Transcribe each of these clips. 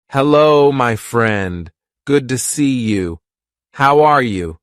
Hello, my friend. Good to see you. How are you?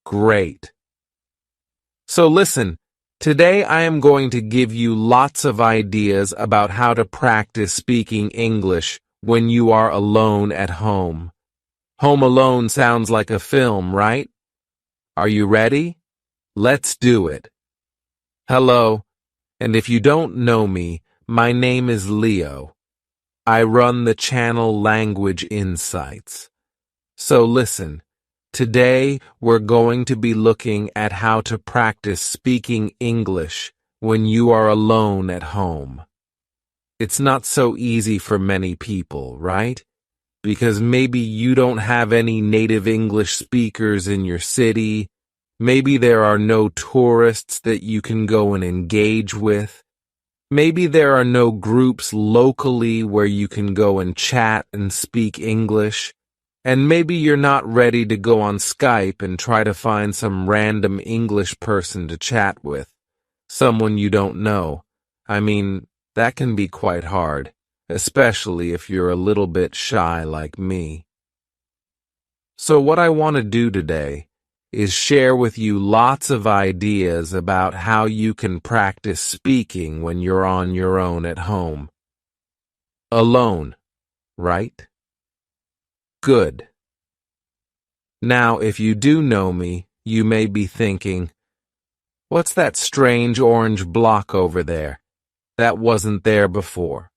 Great. So listen, today I am going to give you lots of ideas about how to practice speaking English when you are alone at home. Home Alone sounds like a film, right? Are you ready? Let's do it. Hello, and if you don't know me, my name is Leo. I run the channel Language Insights. So listen, today we're going to be looking at how to practice speaking English when you are alone at home. It's not so easy for many people, right? Because maybe you don't have any native English speakers in your city. Maybe there are no tourists that you can go and engage with. Maybe there are no groups locally where you can go and chat and speak English. And maybe you're not ready to go on Skype and try to find some random English person to chat with. Someone you don't know. I mean, that can be quite hard, especially if you're a little bit shy like me. So what I want to do today is share with you lots of ideas about how you can practice speaking when you're on your own at home. Alone, right? Good. Now, if you do know me, you may be thinking, what's that strange orange block over there? That wasn't there before.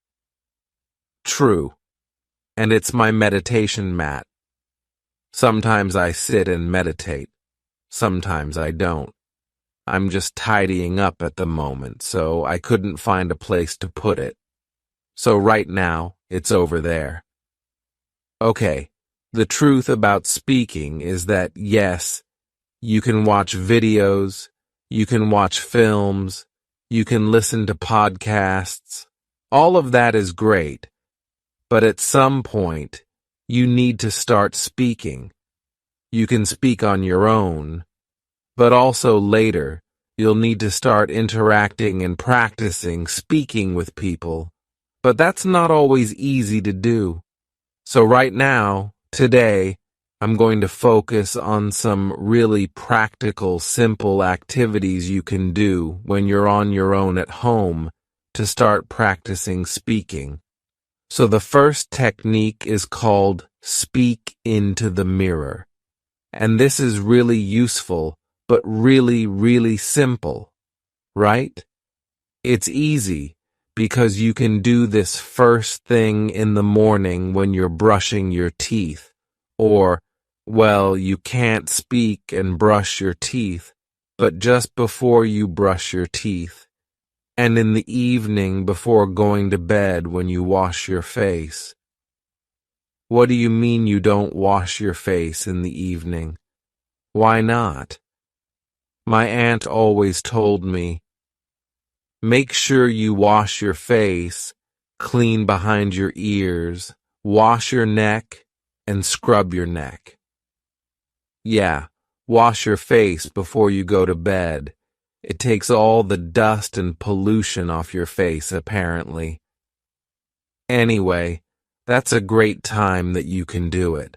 True. And it's my meditation mat. Sometimes I sit and meditate. Sometimes I don't. I'm just tidying up at the moment, so I couldn't find a place to put it. So right now, it's over there. Okay, the truth about speaking is that yes, you can watch videos, you can watch films, you can listen to podcasts. All of that is great. But at some point, you need to start speaking. You can speak on your own, but also later, you'll need to start interacting and practicing speaking with people. But that's not always easy to do. So right now, today, I'm going to focus on some really practical, simple activities you can do when you're on your own at home to start practicing speaking. So the first technique is called speak into the mirror. And this is really useful, but really, really simple, right? It's easy because you can do this first thing in the morning when you're brushing your teeth, or, well, you can't speak and brush your teeth, but just before you brush your teeth, and in the evening before going to bed when you wash your face. What do you mean you don't wash your face in the evening? Why not? My aunt always told me, make sure you wash your face, clean behind your ears, wash your neck, and scrub your neck. Yeah, wash your face before you go to bed. It takes all the dust and pollution off your face, apparently. Anyway, that's a great time that you can do it.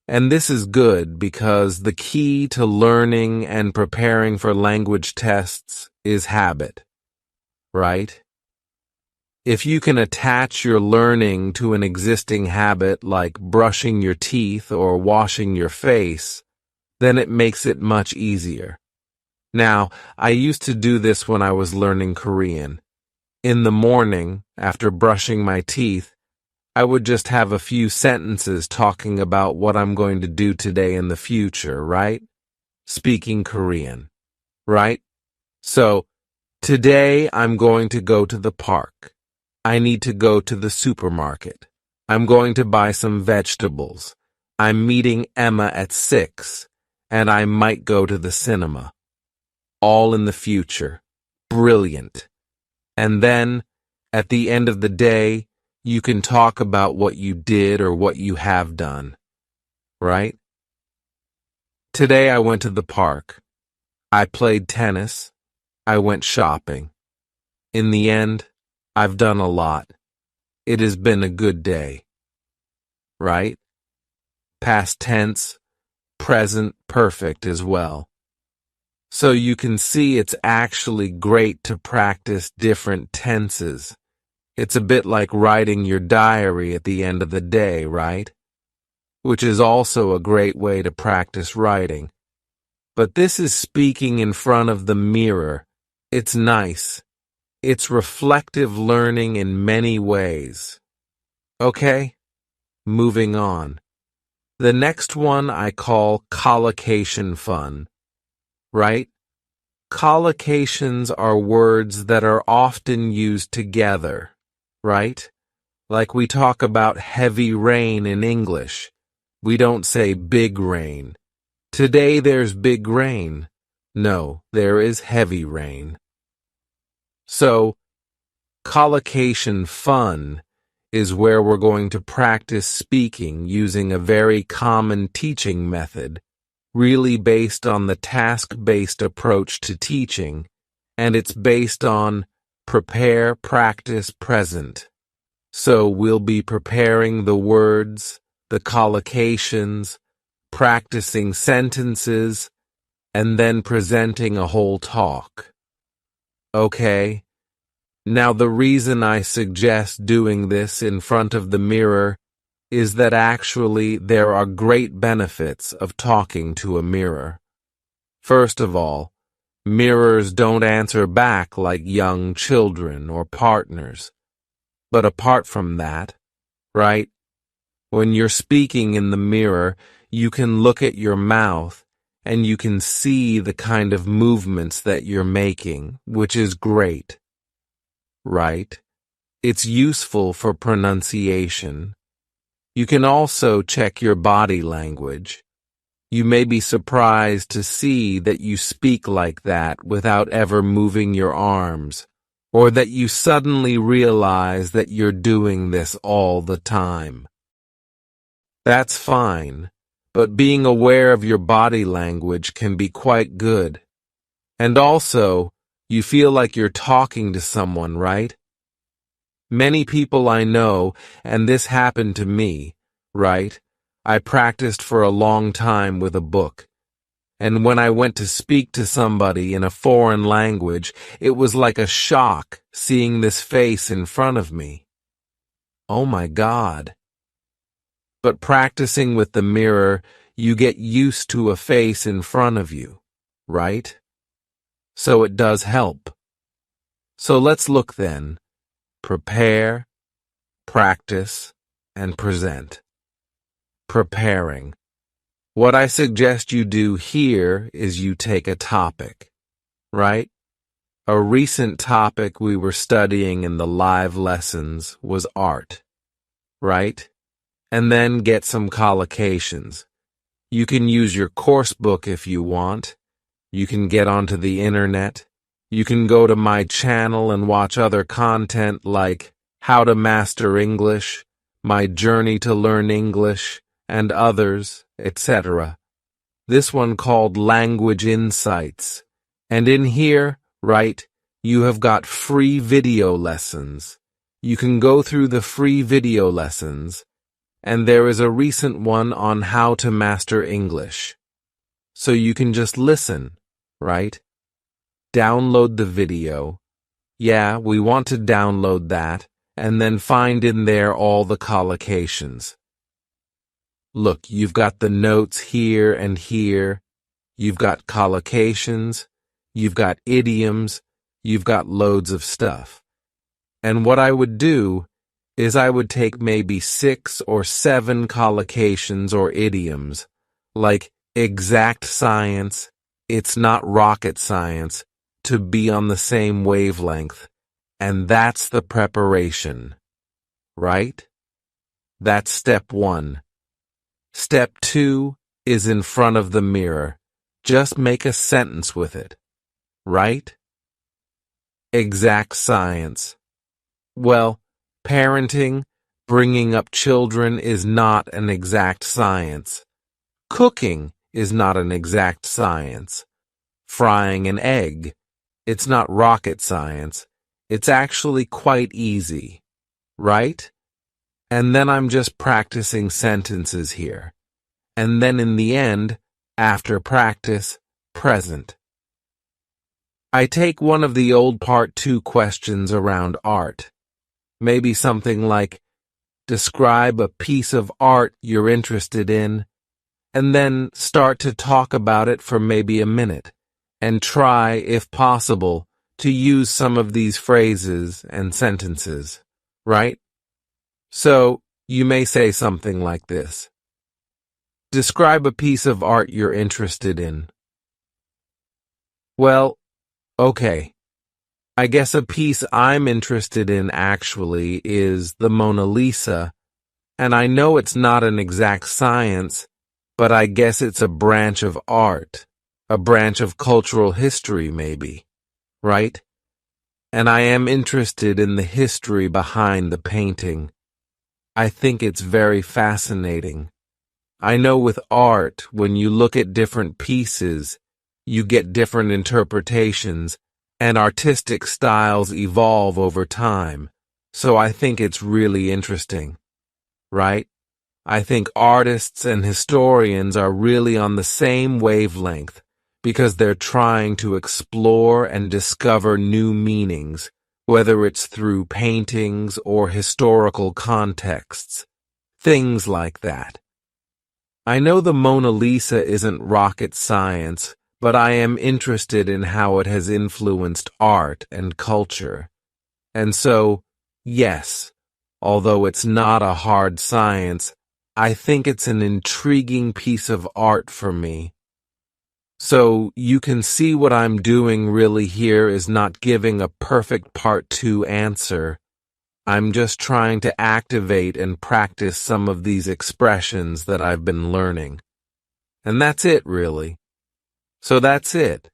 And this is good because the key to learning and preparing for language tests is habit, right? If you can attach your learning to an existing habit like brushing your teeth or washing your face, then it makes it much easier. Now, I used to do this when I was learning Korean. In the morning, after brushing my teeth, I would just have a few sentences talking about what I'm going to do today in the future, right? Speaking Korean, right? So, today I'm going to go to the park. I need to go to the supermarket. I'm going to buy some vegetables. I'm meeting Emma at 6, and I might go to the cinema. All in the future. Brilliant. And then, at the end of the day, you can talk about what you did or what you have done, right? Today I went to the park. I played tennis. I went shopping. In the end, I've done a lot. It has been a good day. right? Past tense, present perfect as well. So you can see it's actually great to practice different tenses. It's a bit like writing your diary at the end of the day, right? Which is also a great way to practice writing. But this is speaking in front of the mirror. It's nice. It's reflective learning in many ways. Okay? Moving on. The next one I call collocation fun, right? Collocations are words that are often used together, right? Like we talk about heavy rain in English. We don't say big rain. Today there's big rain. No, there is heavy rain. So, collocation fun is where we're going to practice speaking using a very common teaching method, really based on the task-based approach to teaching, and it's based on prepare, practice, present. So we'll be preparing the words, the collocations, practicing sentences, and then presenting a whole talk. Okay? Now, the reason I suggest doing this in front of the mirror is that actually there are great benefits of talking to a mirror. First of all, mirrors don't answer back like young children or partners. But apart from that, right, when you're speaking in the mirror, you can look at your mouth and you can see the kind of movements that you're making, which is great. Right? It's useful for pronunciation. You can also check your body language. You may be surprised to see that you speak like that without ever moving your arms, or that you suddenly realize that you're doing this all the time. That's fine, but being aware of your body language can be quite good. And also, you feel like you're talking to someone, right? Many people I know, and this happened to me, right? I practiced for a long time with a book. And when I went to speak to somebody in a foreign language, it was like a shock seeing this face in front of me. Oh my God. But practicing with the mirror, you get used to a face in front of you, right? So it does help. So let's look then. Prepare, practice, and present. Preparing. What I suggest you do here is you take a topic, right? A recent topic we were studying in the live lessons was art, right? And then get some collocations. You can use your course book if you want. You can get onto the internet. You can go to my channel and watch other content like How to Master English, My Journey to Learn English, and others, etc. This one called Language Insights. And in here, right, you have got free video lessons. You can go through the free video lessons, and there is a recent one on how to master English. So you can just listen, right? Download the video. Yeah, we want to download that, and then find in there all the collocations. Look, you've got the notes here and here. You've got collocations. You've got idioms. You've got loads of stuff. And what I would do is I would take maybe 6 or 7 collocations or idioms, like exact science, it's not rocket science, to be on the same wavelength. And that's the preparation, right? That's step 1. Step 2 is in front of the mirror. Just make a sentence with it, right? Exact science. Well, parenting, bringing up children is not an exact science. Cooking is not an exact science. Frying an egg, it's not rocket science. It's actually quite easy, right? And then I'm just practicing sentences here. And then in the end, after practice, present. I take one of the old part 2 questions around art. Maybe something like, describe a piece of art you're interested in, and then start to talk about it for maybe a minute, and try, if possible, to use some of these phrases and sentences, right? So, you may say something like this. Describe a piece of art you're interested in. Well, okay. I guess a piece I'm interested in actually is the Mona Lisa, and I know it's not an exact science, but I guess it's a branch of art, a branch of cultural history maybe, right? And I am interested in the history behind the painting. I think it's very fascinating. I know with art, when you look at different pieces, you get different interpretations, and artistic styles evolve over time. So I think it's really interesting, right? I think artists and historians are really on the same wavelength because they're trying to explore and discover new meanings, whether it's through paintings or historical contexts, things like that. I know the Mona Lisa isn't rocket science, but I am interested in how it has influenced art and culture. And so, yes, although it's not a hard science, I think it's an intriguing piece of art for me. So you can see what I'm doing really here is not giving a perfect part 2 answer. I'm just trying to activate and practice some of these expressions that I've been learning. And that's it, really. So that's it.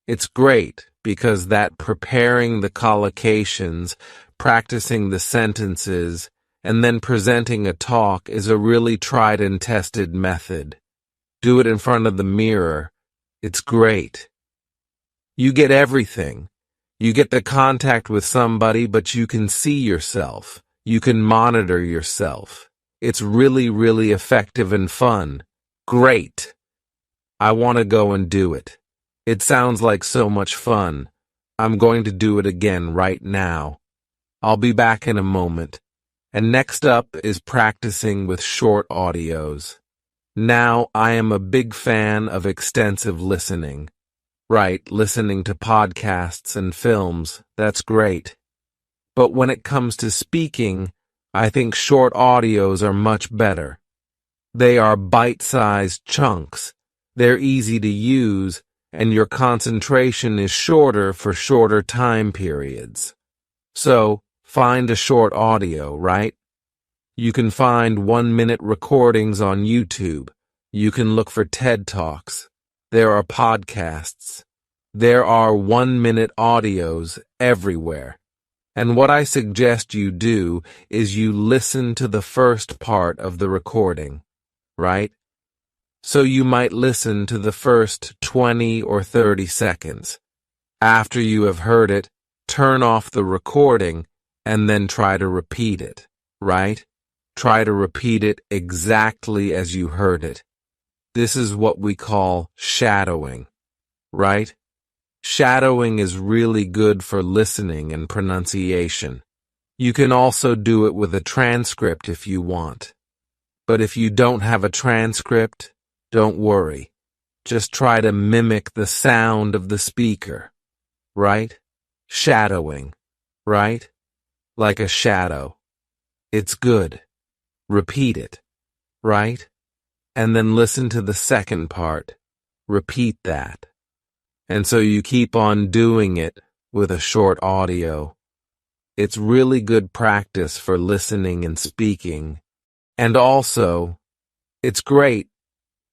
It's great because that preparing the collocations, practicing the sentences, and then presenting a talk is a really tried and tested method. Do it in front of the mirror. It's great. You get everything. You get the contact with somebody, but you can see yourself. You can monitor yourself. It's really, really effective and fun. Great. I want to go and do it. It sounds like so much fun. I'm going to do it again right now. I'll be back in a moment. And next up is practicing with short audios. Now, I am a big fan of extensive listening. Right, listening to podcasts and films, that's great. But when it comes to speaking, I think short audios are much better. They are bite-sized chunks. They're easy to use, and your concentration is shorter for shorter time periods. So, find a short audio, right? You can find 1-minute recordings on YouTube. You can look for TED Talks. There are podcasts. There are 1-minute audios everywhere. And what I suggest you do is you listen to the first part of the recording, right? So you might listen to the first 20 or 30 seconds. After you have heard it, turn off the recording and then try to repeat it, right? Try to repeat it exactly as you heard it. This is what we call shadowing, right? Shadowing is really good for listening and pronunciation. You can also do it with a transcript if you want. But if you don't have a transcript, don't worry. Just try to mimic the sound of the speaker, right? Shadowing, right? Like a shadow. It's good. Repeat it, right? And then listen to the second part. Repeat that. And so you keep on doing it with a short audio. It's really good practice for listening and speaking. And also, it's great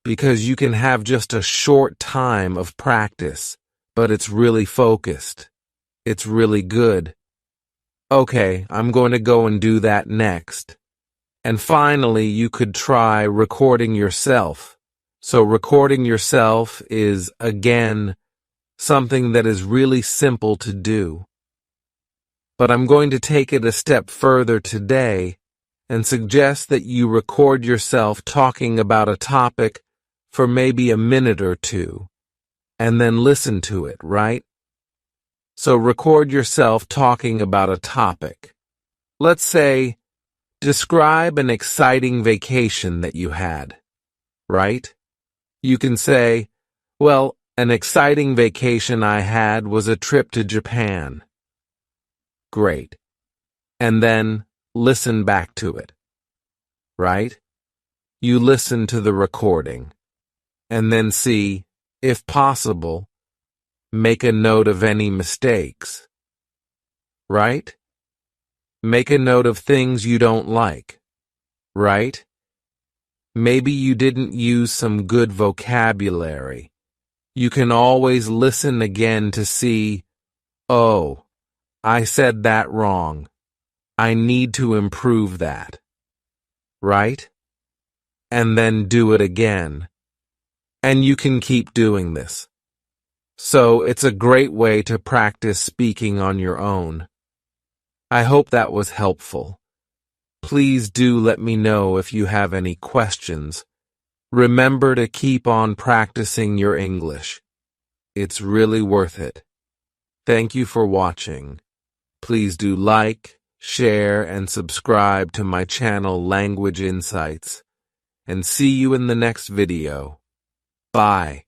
because you can have just a short time of practice, but it's really focused. It's really good. Okay, I'm going to go and do that next. And finally, you could try recording yourself. So recording yourself is, again, something that is really simple to do. But I'm going to take it a step further today and suggest that you record yourself talking about a topic for maybe a minute or two, and then listen to it, right? So record yourself talking about a topic. Let's say, describe an exciting vacation that you had, right? You can say, well, an exciting vacation I had was a trip to Japan. Great. And then listen back to it, right? You listen to the recording, and then see, if possible, make a note of any mistakes, right? Make a note of things you don't like, right? Maybe you didn't use some good vocabulary. You can always listen again to see, oh, I said that wrong. I need to improve that, right? And then do it again. And you can keep doing this. So it's a great way to practice speaking on your own. I hope that was helpful. Please do let me know if you have any questions. Remember to keep on practicing your English. It's really worth it. Thank you for watching. Please do like, share, and subscribe to my channel Language Insights. And see you in the next video. Bye.